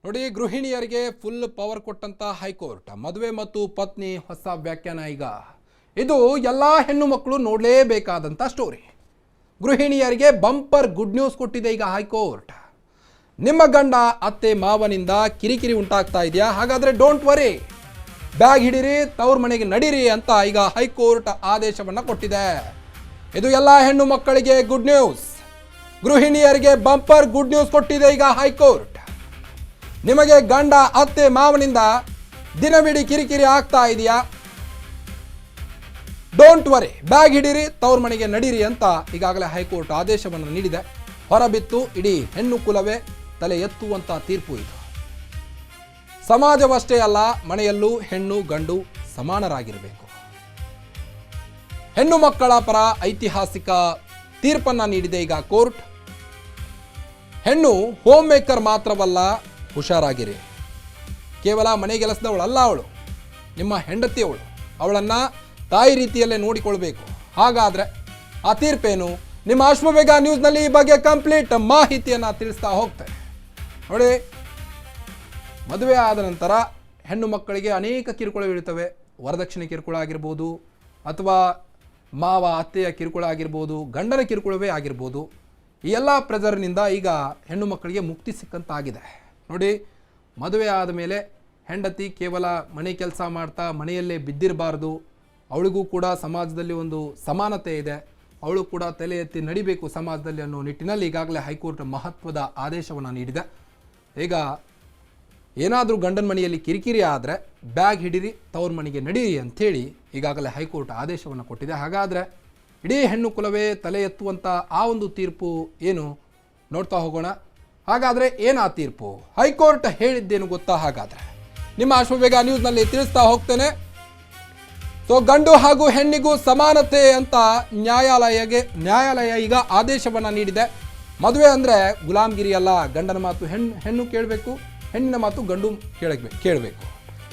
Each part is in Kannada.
ನೋಡಿ, ಗೃಹಿಣಿಯರಿಗೆ ಫುಲ್ ಪವರ್ ಕೊಟ್ಟಂತ ಹೈಕೋರ್ಟ್. ಮದುವೆ ಮತ್ತು ಪತ್ನಿ ಹೊಸ ವ್ಯಾಖ್ಯಾನ ಈಗ. ಇದು ಎಲ್ಲ ಹೆಣ್ಣು ಮಕ್ಕಳು ನೋಡಲೇಬೇಕಾದಂಥ ಸ್ಟೋರಿ. ಗೃಹಿಣಿಯರಿಗೆ ಬಂಪರ್ ಗುಡ್ ನ್ಯೂಸ್ ಕೊಟ್ಟಿದೆ ಈಗ ಹೈಕೋರ್ಟ್. ನಿಮ್ಮ ಗಂಡ ಅತ್ತೆ ಮಾವನಿಂದ ಕಿರಿಕಿರಿ ಉಂಟಾಗ್ತಾ ಇದೆಯಾ? ಹಾಗಾದ್ರೆ ಡೋಂಟ್ ವರಿ, ಬ್ಯಾಗ್ ಹಿಡಿರಿ, ತವ್ರ ಮನೆಗೆ ನಡೀರಿ ಅಂತ ಈಗ ಹೈಕೋರ್ಟ್ ಆದೇಶವನ್ನು ಕೊಟ್ಟಿದೆ. ಇದು ಎಲ್ಲ ಹೆಣ್ಣು ಮಕ್ಕಳಿಗೆ ಗುಡ್ ನ್ಯೂಸ್. ಗೃಹಿಣಿಯರಿಗೆ ಬಂಪರ್ ಗುಡ್ ನ್ಯೂಸ್ ಕೊಟ್ಟಿದೆ ಈಗ ಹೈಕೋರ್ಟ್. ನಿಮಗೆ ಗಂಡ ಅತ್ತೆ ಮಾವನಿಂದ ದಿನವಿಡೀ ಕಿರಿಕಿರಿ ಆಗ್ತಾ ಇದೆಯಾ? ಡೋಂಟ್ ವರಿ, ಬ್ಯಾಗ್ ಹಿಡೀರಿ, ತವ್ರ ಮನೆಗೆ ನಡೀರಿ ಅಂತ ಈಗಾಗಲೇ ಹೈಕೋರ್ಟ್ ಆದೇಶವನ್ನು ನೀಡಿದೆ. ಹೊರಬಿತ್ತು ಇಡೀ ಹೆಣ್ಣು ಕುಲವೇ ತಲೆ ಎತ್ತುವಂತ ತೀರ್ಪು ಇದು. ಸಮಾಜವಷ್ಟೇ ಅಲ್ಲ, ಮನೆಯಲ್ಲೂ ಹೆಣ್ಣು ಗಂಡು ಸಮಾನರಾಗಿರಬೇಕು. ಹೆಣ್ಣು ಮಕ್ಕಳ ಪರ ಐತಿಹಾಸಿಕ ತೀರ್ಪನ್ನ ನೀಡಿದೆ ಈಗ ಕೋರ್ಟ್. ಹೆಣ್ಣು ಹೋಮ್ ಮೇಕರ್ ಮಾತ್ರವಲ್ಲ, ಹುಷಾರಾಗಿರಿ. ಕೇವಲ ಮನೆ ಕೆಲಸದವಳಲ್ಲ ಅವಳು, ನಿಮ್ಮ ಹೆಂಡತಿಯವಳು. ಅವಳನ್ನು ತಾಯಿ ರೀತಿಯಲ್ಲೇ ನೋಡಿಕೊಳ್ಬೇಕು. ಹಾಗಾದರೆ ಆ ತೀರ್ಪೇನು? ನಿಮ್ಮ ಅಶ್ವವೇಗ ನ್ಯೂಸ್ನಲ್ಲಿ ಈ ಬಗ್ಗೆ ಕಂಪ್ಲೀಟ್ ಮಾಹಿತಿಯನ್ನು ತಿಳಿಸ್ತಾ ಹೋಗ್ತೇನೆ. ನೋಡಿ, ಮದುವೆ ಆದ ನಂತರ ಹೆಣ್ಣು ಮಕ್ಕಳಿಗೆ ಅನೇಕ ಕಿರುಕುಳಗಳಿರ್ತವೆ. ವರದಕ್ಷಿಣೆ ಕಿರುಕುಳ ಆಗಿರ್ಬೋದು, ಅಥವಾ ಮಾವ ಅತ್ತೆಯ ಕಿರುಕುಳ ಆಗಿರ್ಬೋದು, ಗಂಡನ ಕಿರುಕುಳವೇ ಆಗಿರ್ಬೋದು. ಈ ಎಲ್ಲ ಪ್ರೆಜರ್ನಿಂದ ಈಗ ಹೆಣ್ಣು ಮಕ್ಕಳಿಗೆ ಮುಕ್ತಿ ಸಿಕ್ಕಂತಾಗಿದೆ. ನೋಡಿ, ಮದುವೆ ಆದ ಮೇಲೆ ಹೆಂಡತಿ ಕೇವಲ ಮನೆ ಕೆಲಸ ಮಾಡ್ತಾ ಮನೆಯಲ್ಲೇ ಬಿದ್ದಿರಬಾರ್ದು. ಅವಳಿಗೂ ಕೂಡ ಸಮಾಜದಲ್ಲಿ ಒಂದು ಸಮಾನತೆ ಇದೆ. ಅವಳು ಕೂಡ ತಲೆ ಎತ್ತಿ ನಡಿಬೇಕು ಸಮಾಜದಲ್ಲಿ ಅನ್ನೋ ನಿಟ್ಟಿನಲ್ಲಿ ಈಗಾಗಲೇ ಹೈಕೋರ್ಟ್ ಮಹತ್ವದ ಆದೇಶವನ್ನು ನೀಡಿದೆ. ಈಗ ಏನಾದರೂ ಗಂಡನ ಮನೆಯಲ್ಲಿ ಕಿರಿಕಿರಿ ಆದರೆ ಬ್ಯಾಗ್ ಹಿಡೀರಿ, ತವ್ರ ಮನೆಗೆ ನಡೀರಿ ಅಂಥೇಳಿ ಈಗಾಗಲೇ ಹೈಕೋರ್ಟ್ ಆದೇಶವನ್ನು ಕೊಟ್ಟಿದೆ. ಹಾಗಾದರೆ ಇಡೀ ಹೆಣ್ಣು ಕುಲವೇ ತಲೆ ಎತ್ತುವಂಥ ಆ ಒಂದು ತೀರ್ಪು ಏನು ನೋಡ್ತಾ ಹೋಗೋಣ. ಹಾಗಾದರೆ ಏನು ಆ ತೀರ್ಪು? ಹೈಕೋರ್ಟ್ ಹೇಳಿದ್ದೇನು ಗೊತ್ತಾ? ಹಾಗಾದರೆ ನಿಮ್ಮ ಅಶ್ವವೇಗ ನ್ಯೂಸ್ನಲ್ಲಿ ತಿಳಿಸ್ತಾ ಹೋಗ್ತೇನೆ. ಸೊ, ಗಂಡು ಹಾಗೂ ಹೆಣ್ಣಿಗೂ ಸಮಾನತೆ ಅಂತ ನ್ಯಾಯಾಲಯ ಈಗ ಆದೇಶವನ್ನು ನೀಡಿದೆ. ಮದುವೆ ಅಂದರೆ ಗುಲಾಮ್ಗಿರಿ ಅಲ್ಲ. ಗಂಡನ ಮಾತು ಹೆಣ್ಣು ಕೇಳಬೇಕು, ಹೆಣ್ಣಿನ ಮಾತು ಗಂಡು ಕೇಳಬೇಕು.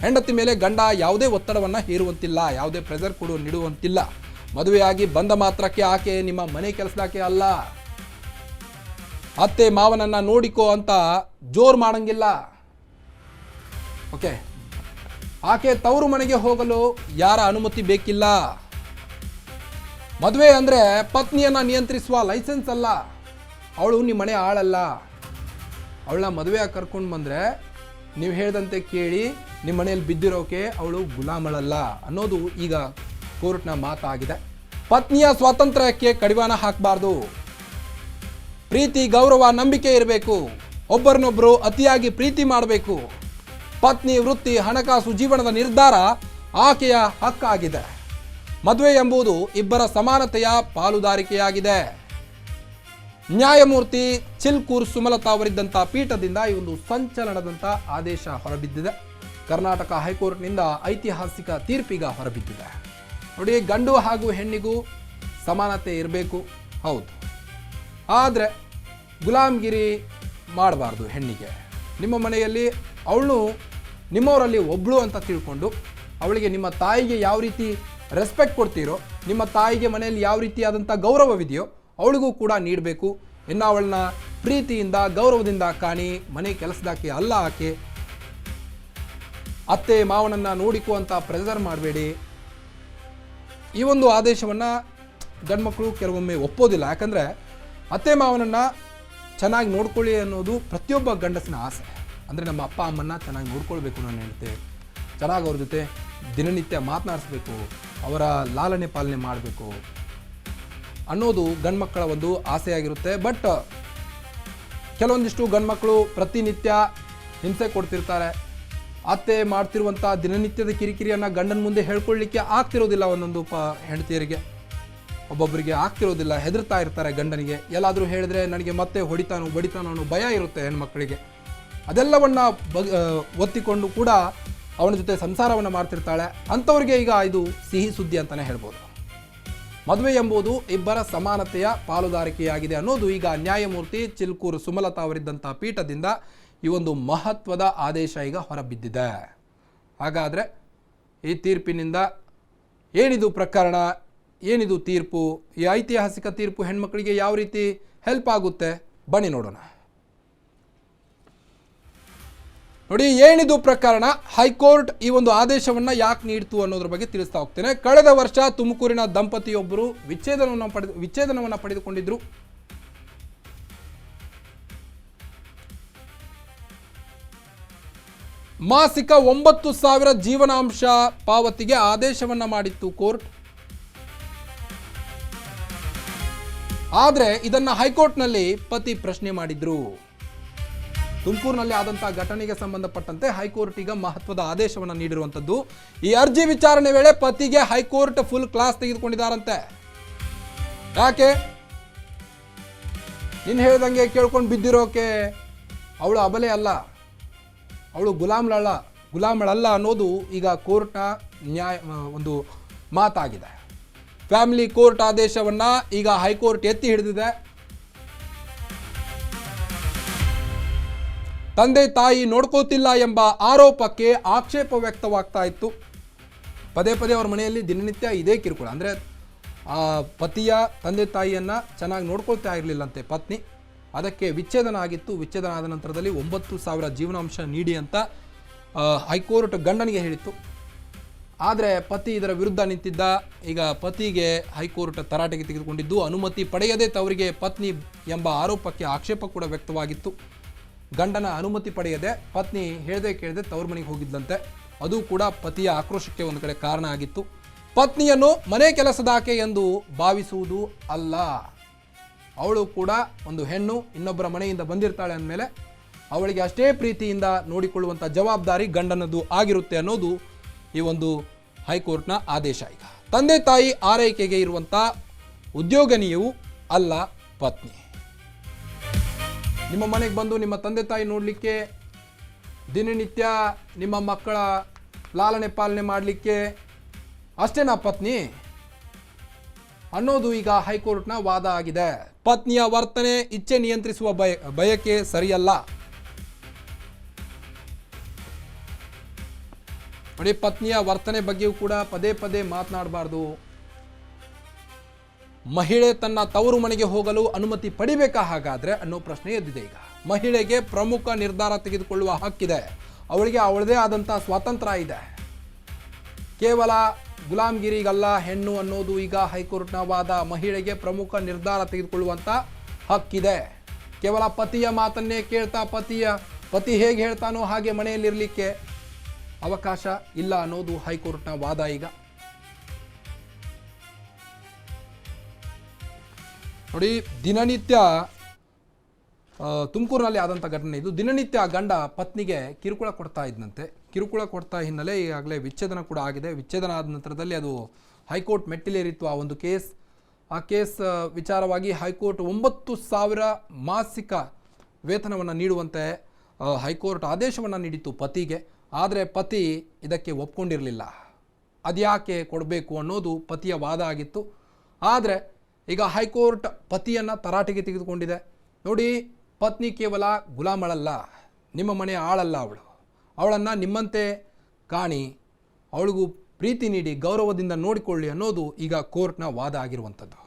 ಹೆಂಡತಿ ಮೇಲೆ ಗಂಡ ಯಾವುದೇ ಒತ್ತಡವನ್ನು ಹೇರುವಂತಿಲ್ಲ, ಯಾವುದೇ ಪ್ರೆಷರ್ ನೀಡುವಂತಿಲ್ಲ. ಮದುವೆಯಾಗಿ ಬಂದ ಮಾತ್ರಕ್ಕೆ ಆಕೆ ನಿಮ್ಮ ಮನೆ ಕೆಲಸದಾಕೆ ಅಲ್ಲ. ಅತ್ತೆ ಮಾವನನ್ನ ನೋಡಿಕೋ ಅಂತ ಜೋರು ಮಾಡಂಗಿಲ್ಲ. ಓಕೆ, ಆಕೆ ತವರು ಮನೆಗೆ ಹೋಗಲು ಯಾರ ಅನುಮತಿ ಬೇಕಿಲ್ಲ. ಮದುವೆ ಅಂದರೆ ಪತ್ನಿಯನ್ನ ನಿಯಂತ್ರಿಸುವ ಲೈಸೆನ್ಸ್ ಅಲ್ಲ. ಅವಳು ನಿಮ್ಮ ಮನೆ ಆಳಲ್ಲ. ಅವಳನ್ನ ಮದುವೆಯಾಗಿ ಕರ್ಕೊಂಡು ಬಂದರೆ ನೀವು ಹೇಳ್ದಂತೆ ಕೇಳಿ ನಿಮ್ಮ ಮನೆಯಲ್ಲಿ ಬಿದ್ದಿರೋಕೆ ಅವಳು ಗುಲಾಮಳಲ್ಲ ಅನ್ನೋದು ಈಗ ಕೋರ್ಟ್ನ ಮಾತಾಗಿದೆ. ಪತ್ನಿಯ ಸ್ವಾತಂತ್ರ್ಯಕ್ಕೆ ಕಡಿವಾಣ ಹಾಕಬಾರ್ದು. ಪ್ರೀತಿ, ಗೌರವ, ನಂಬಿಕೆ ಇರಬೇಕು. ಒಬ್ಬರನ್ನೊಬ್ಬರು ಅತಿಯಾಗಿ ಪ್ರೀತಿ ಮಾಡಬೇಕು. ಪತ್ನಿ ವೃತ್ತಿ, ಹಣಕಾಸು, ಜೀವನದ ನಿರ್ಧಾರ ಆಕೆಯ ಹಕ್ಕಾಗಿದೆ. ಮದುವೆ ಎಂಬುದು ಇಬ್ಬರ ಸಮಾನತೆಯ ಪಾಲುದಾರಿಕೆಯಾಗಿದೆ. ನ್ಯಾಯಮೂರ್ತಿ ಚಿಲ್ಕೂರ್ ಸುಮಲತಾ ಅವರಿದ್ದಂಥ ಪೀಠದಿಂದ ಈ ಒಂದು ಸಂಚಲನದಂಥ ಆದೇಶ ಹೊರಬಿದ್ದಿದೆ. ಕರ್ನಾಟಕ ಹೈಕೋರ್ಟ್ನಿಂದ ಐತಿಹಾಸಿಕ ತೀರ್ಪೀಗ ಹೊರಬಿದ್ದಿದೆ. ನೋಡಿ, ಗಂಡು ಹಾಗೂ ಹೆಣ್ಣಿಗೂ ಸಮಾನತೆ ಇರಬೇಕು, ಹೌದು. ಆದರೆ ಗುಲಾಮ್ಗಿರಿ ಮಾಡಬಾರ್ದು ಹೆಣ್ಣಿಗೆ. ನಿಮ್ಮ ಮನೆಯಲ್ಲಿ ಅವಳು ನಿಮ್ಮವರಲ್ಲಿ ಒಬ್ಬಳು ಅಂತ ತಿಳ್ಕೊಂಡು ಅವಳಿಗೆ ನಿಮ್ಮ ತಾಯಿಗೆ ಯಾವ ರೀತಿ ರೆಸ್ಪೆಕ್ಟ್ ಕೊಡ್ತೀರೋ, ನಿಮ್ಮ ತಾಯಿಗೆ ಮನೆಯಲ್ಲಿ ಯಾವ ರೀತಿಯಾದಂಥ ಗೌರವವಿದೆಯೋ ಅವಳಿಗೂ ಕೂಡ ನೀಡಬೇಕು. ಇನ್ನು ಅವಳನ್ನ ಪ್ರೀತಿಯಿಂದ ಗೌರವದಿಂದ ಕಾಣಿ. ಮನೆ ಕೆಲಸದಾಕೆ ಅಲ್ಲ ಆಕೆ. ಅತ್ತೆ ಮಾವನನ್ನು ನೋಡಿಕುವಂಥ ಪ್ರೆಷರ್ ಮಾಡಬೇಡಿ. ಈ ಒಂದು ಆದೇಶವನ್ನು ಗಂಡ್ಮಕ್ಳು ಕೆಲವೊಮ್ಮೆ ಒಪ್ಪೋದಿಲ್ಲ. ಯಾಕಂದರೆ ಅತ್ತೆ ಮಾವನನ್ನು ಚೆನ್ನಾಗಿ ನೋಡ್ಕೊಳ್ಳಿ ಅನ್ನೋದು ಪ್ರತಿಯೊಬ್ಬ ಗಂಡಸಿನ ಆಸೆ. ಅಂದರೆ ನಮ್ಮ ಅಪ್ಪ ಅಮ್ಮನ್ನ ಚೆನ್ನಾಗಿ ನೋಡ್ಕೊಳ್ಬೇಕು, ನಾನು ಹೇಳ್ತೆ ಚೆನ್ನಾಗಿ ಅವ್ರ ಜೊತೆ ದಿನನಿತ್ಯ ಮಾತನಾಡಿಸ್ಬೇಕು, ಅವರ ಲಾಲನೆ ಪಾಲನೆ ಮಾಡಬೇಕು ಅನ್ನೋದು ಗಂಡ್ಮಕ್ಕಳ ಒಂದು ಆಸೆಯಾಗಿರುತ್ತೆ. ಬಟ್ ಕೆಲವೊಂದಿಷ್ಟು ಗಂಡ್ಮಕ್ಕಳು ಪ್ರತಿನಿತ್ಯ ಹಿಂಸೆ ಕೊಡ್ತಿರ್ತಾರೆ. ಅತ್ತೆ ಮಾಡ್ತಿರುವಂಥ ದಿನನಿತ್ಯದ ಕಿರಿಕಿರಿಯನ್ನು ಗಂಡನ ಮುಂದೆ ಹೇಳ್ಕೊಳ್ಳಿಕ್ಕೆ ಆಗ್ತಿರೋದಿಲ್ಲ. ಒಂದೊಂದು ಹೆಂಡತಿಯರಿಗೆ, ಒಬ್ಬೊಬ್ಬರಿಗೆ ಆಗ್ತಿರೋದಿಲ್ಲ, ಹೆದರ್ತಾ ಇರ್ತಾರೆ ಗಂಡನಿಗೆ. ಎಲ್ಲಾದರೂ ಹೇಳಿದ್ರೆ ನನಗೆ ಮತ್ತೆ ಹೊಡಿತಾನೋ ಬಡಿತಾನೋ ಅನ್ನೋ ಭಯ ಇರುತ್ತೆ ಹೆಣ್ಮಕ್ಕಳಿಗೆ. ಅದೆಲ್ಲವನ್ನು ಒತ್ತಿಕೊಂಡು ಕೂಡ ಅವನ ಜೊತೆ ಸಂಸಾರವನ್ನು ಮಾಡ್ತಿರ್ತಾಳೆ. ಅಂಥವ್ರಿಗೆ ಈಗ ಇದು ಸಿಹಿ ಸುದ್ದಿ ಅಂತಲೇ ಹೇಳ್ಬೋದು. ಮದುವೆ ಎಂಬುದು ಇಬ್ಬರ ಸಮಾನತೆಯ ಪಾಲುದಾರಿಕೆಯಾಗಿದೆ ಅನ್ನೋದು ಈಗ ನ್ಯಾಯಮೂರ್ತಿ ಚಿಲ್ಕೂರ್ ಸುಮಲತಾ ಅವರಿದ್ದಂಥ ಪೀಠದಿಂದ ಈ ಒಂದು ಮಹತ್ವದ ಆದೇಶ ಈಗ ಹೊರಬಿದ್ದಿದೆ. ಹಾಗಾದರೆ ಈ ತೀರ್ಪಿನಿಂದ ಏನಿದು ಪ್ರಕರಣ, ಏನಿದು ತೀರ್ಪು, ಈ ಐತಿಹಾಸಿಕ ತೀರ್ಪು ಹೆಣ್ಮಕ್ಳಿಗೆ ಯಾವ ರೀತಿ ಹೆಲ್ಪ್ ಆಗುತ್ತೆ ಬನ್ನಿ ನೋಡೋಣ. ನೋಡಿ, ಏನಿದು ಪ್ರಕರಣ, ಹೈಕೋರ್ಟ್ ಈ ಒಂದು ಆದೇಶವನ್ನು ಯಾಕೆ ನೀಡ್ತು ಅನ್ನೋದ್ರ ಬಗ್ಗೆ ತಿಳಿಸ್ತಾ ಹೋಗ್ತೇನೆ. ಕಳೆದ ವರ್ಷ ತುಮಕೂರಿನ ದಂಪತಿಯೊಬ್ಬರು ವಿಚ್ಛೇದನವನ್ನು ಪಡೆದುಕೊಂಡಿದ್ರು. ಮಾಸಿಕ 9,000 ಜೀವನಾಂಶ ಪಾವತಿಗೆ ಆದೇಶವನ್ನ ಮಾಡಿತ್ತು ಕೋರ್ಟ್. ಆದರೆ ಇದನ್ನ ಹೈಕೋರ್ಟ್ನಲ್ಲಿ ಪತಿ ಪ್ರಶ್ನೆ ಮಾಡಿದ್ರು. ತುಮಕೂರಿನಲ್ಲಿ ಆದಂತಹ ಘಟನೆಗೆ ಸಂಬಂಧಪಟ್ಟಂತೆ ಹೈಕೋರ್ಟ್ ಈಗ ಮಹತ್ವದ ಆದೇಶವನ್ನು ನೀಡಿರುವಂತದ್ದು. ಈ ಅರ್ಜಿ ವಿಚಾರಣೆ ವೇಳೆ ಪತಿಗೆ ಹೈಕೋರ್ಟ್ ಫುಲ್ ಕ್ಲಾಸ್ ತೆಗೆದುಕೊಂಡಿದ್ದಾರಂತೆ. ಯಾಕೆ? ನೀನು ಹೇಳಿದಂಗೆ ಕೇಳ್ಕೊಂಡು ಬಿದ್ದಿರೋಕೆ ಅವಳು ಅಬಲೆ ಅಲ್ಲ, ಅವಳು ಗುಲಾಮಳಲ್ಲ ಅನ್ನೋದು ಈಗ ಕೋರ್ಟ್ನ ಒಂದು ಮಾತಾಗಿದೆ. ಫ್ಯಾಮಿಲಿ ಕೋರ್ಟ್ ಆದೇಶವನ್ನ ಈಗ ಹೈಕೋರ್ಟ್ ಎತ್ತಿ ಹಿಡಿದಿದೆ. ತಂದೆ ತಾಯಿ ನೋಡ್ಕೋತಿಲ್ಲ ಎಂಬ ಆರೋಪಕ್ಕೆ ಆಕ್ಷೇಪ ವ್ಯಕ್ತವಾಗ್ತಾ ಇತ್ತು. ಪದೇ ಪದೇ ಅವ್ರ ಮನೆಯಲ್ಲಿ ದಿನನಿತ್ಯ ಇದೇ ಕಿರುಕುಳ. ಅಂದರೆ ಆ ಪತಿಯ ತಂದೆ ತಾಯಿಯನ್ನು ಚೆನ್ನಾಗಿ ನೋಡ್ಕೊಳ್ತಾ ಇರಲಿಲ್ಲಂತೆ ಪತ್ನಿ. ಅದಕ್ಕೆ ವಿಚ್ಛೇದನ ಆಗಿತ್ತು. ವಿಚ್ಛೇದನ ಆದ ನಂತರದಲ್ಲಿ 9,000 ಜೀವನಾಂಶ ನೀಡಿ ಅಂತ ಹೈಕೋರ್ಟ್ ಗಂಡನಿಗೆ ಹೇಳಿತ್ತು. ಆದರೆ ಪತಿ ಇದರ ವಿರುದ್ಧ ನಿಂತಿದ್ದ. ಈಗ ಪತಿಗೆ ಹೈಕೋರ್ಟ್ ತರಾಟೆಗೆ ತೆಗೆದುಕೊಂಡಿದ್ದು. ಅನುಮತಿ ಪಡೆಯದೆ ತವರಿಗೆ ಪತ್ನಿ ಎಂಬ ಆರೋಪಕ್ಕೆ ಆಕ್ಷೇಪ ಕೂಡ ವ್ಯಕ್ತವಾಗಿತ್ತು. ಗಂಡನ ಅನುಮತಿ ಪಡೆಯದೆ ಪತ್ನಿ ಹೇಳದೆ ಕೇಳದೆ ತವ್ರ ಮನೆಗೆ ಹೋಗಿದ್ದಂತೆ. ಅದು ಕೂಡ ಪತಿಯ ಆಕ್ರೋಶಕ್ಕೆ ಒಂದು ಕಡೆ ಕಾರಣ ಆಗಿತ್ತು. ಪತ್ನಿಯನ್ನು ಮನೆ ಕೆಲಸದಾಕೆ ಎಂದು ಭಾವಿಸುವುದು ಅಲ್ಲ. ಅವಳು ಕೂಡ ಒಂದು ಹೆಣ್ಣು, ಇನ್ನೊಬ್ಬರ ಮನೆಯಿಂದ ಬಂದಿರ್ತಾಳೆ ಅಂದಮೇಲೆ ಅವಳಿಗೆ ಅಷ್ಟೇ ಪ್ರೀತಿಯಿಂದ ನೋಡಿಕೊಳ್ಳುವಂಥ ಜವಾಬ್ದಾರಿ ಗಂಡನದು ಆಗಿರುತ್ತೆ ಅನ್ನೋದು ಈ ಒಂದು ಹೈಕೋರ್ಟ್ನ ಆದೇಶ. ಈಗ ತಂದೆ ತಾಯಿ ಆರೈಕೆಗೆ ಇರುವಂಥ ಉದ್ಯೋಗನಿಯೂ ಅಲ್ಲ ಪತ್ನಿ. ನಿಮ್ಮ ಮನೆಗೆ ಬಂದು ನಿಮ್ಮ ತಂದೆ ತಾಯಿ ನೋಡಲಿಕ್ಕೆ, ದಿನನಿತ್ಯ ನಿಮ್ಮ ಮಕ್ಕಳ ಲಾಲನೆ ಪಾಲನೆ ಮಾಡಲಿಕ್ಕೆ ಅಷ್ಟೇನಾ ಪತ್ನಿ ಅನ್ನೋದು ಈಗ ಹೈಕೋರ್ಟ್ನ ವಾದ ಆಗಿದೆ. ಪತ್ನಿಯ ವರ್ತನೆ, ಇಚ್ಛೆ ನಿಯಂತ್ರಿಸುವ ಬಯಕೆ ಸರಿಯಲ್ಲ. ನೋಡಿ, ಪತ್ನಿಯ ವರ್ತನೆ ಬಗ್ಗೆಯೂ ಕೂಡ ಪದೇ ಪದೇ ಮಾತನಾಡಬಾರ್ದು. ಮಹಿಳೆ ತನ್ನ ತವರು ಮನೆಗೆ ಹೋಗಲು ಅನುಮತಿ ಪಡಿಬೇಕಾ ಹಾಗಾದ್ರೆ ಅನ್ನೋ ಪ್ರಶ್ನೆ ಎದ್ದಿದೆ. ಈಗ ಮಹಿಳೆಗೆ ಪ್ರಮುಖ ನಿರ್ಧಾರ ತೆಗೆದುಕೊಳ್ಳುವ ಹಕ್ಕಿದೆ. ಅವಳಿಗೆ ಅವಳದೇ ಆದಂಥ ಸ್ವಾತಂತ್ರ್ಯ ಇದೆ. ಕೇವಲ ಗುಲಾಮ್ಗಿರಿಗಲ್ಲ ಹೆಣ್ಣು ಅನ್ನೋದು ಈಗ ಹೈಕೋರ್ಟ್ನ ವಾದ. ಮಹಿಳೆಗೆ ಪ್ರಮುಖ ನಿರ್ಧಾರ ತೆಗೆದುಕೊಳ್ಳುವಂಥ ಹಕ್ಕಿದೆ. ಕೇವಲ ಪತಿಯ ಮಾತನ್ನೇ ಕೇಳ್ತಾ ಪತಿ ಹೇಗೆ ಹೇಳ್ತಾನೋ ಹಾಗೆ ಮನೆಯಲ್ಲಿರಲಿಕ್ಕೆ ಅವಕಾಶ ಇಲ್ಲ ಅನ್ನೋದು ಹೈಕೋರ್ಟ್ನ ವಾದ. ಈಗ ನೋಡಿ, ದಿನನಿತ್ಯ ತುಮಕೂರಿನಲ್ಲಿ ಆದಂಥ ಘಟನೆ ಇದು. ದಿನನಿತ್ಯ ಗಂಡ ಪತ್ನಿಗೆ ಕಿರುಕುಳ ಕೊಡ್ತಾ ಇದ್ದಂತೆ. ಕಿರುಕುಳ ಕೊಡ್ತಾ ಹಿನ್ನೆಲೆ ಈಗಾಗಲೇ ವಿಚ್ಛೇದನ ಕೂಡ ಆಗಿದೆ. ವಿಚ್ಛೇದನ ಆದ ನಂತರದಲ್ಲಿ ಅದು ಹೈಕೋರ್ಟ್ ಮೆಟ್ಟಿಲೇರಿತ್ತು ಆ ಒಂದು ಕೇಸ್. ಆ ಕೇಸ್ ವಿಚಾರವಾಗಿ ಹೈಕೋರ್ಟ್ 9,000 ಮಾಸಿಕ ವೇತನವನ್ನು ನೀಡುವಂತೆ ಹೈಕೋರ್ಟ್ ಆದೇಶವನ್ನು ನೀಡಿತ್ತು ಪತಿಗೆ. ಆದರೆ ಪತಿ ಇದಕ್ಕೆ ಒಪ್ಕೊಂಡಿರಲಿಲ್ಲ. ಅದ್ಯಾಕೆ ಕೊಡಬೇಕು ಅನ್ನೋದು ಪತಿಯ ವಾದ ಆಗಿತ್ತು. ಆದರೆ ಈಗ ಹೈಕೋರ್ಟ್ ಪತಿಯನ್ನು ತರಾಟೆಗೆ ತೆಗೆದುಕೊಂಡಿದೆ. ನೋಡಿ, ಪತ್ನಿ ಕೇವಲ ಗುಲಾಮಳಲ್ಲ, ನಿಮ್ಮ ಮನೆಯ ಆಳಲ್ಲ. ಅವಳನ್ನು ನಿಮ್ಮಂತೆ ಕಾಣಿ, ಅವಳಿಗೂ ಪ್ರೀತಿ ನೀಡಿ ಗೌರವದಿಂದ ನೋಡಿಕೊಳ್ಳಿ ಅನ್ನೋದು ಈಗ ಕೋರ್ಟ್ನ ವಾದ ಆಗಿರುವಂಥದ್ದು.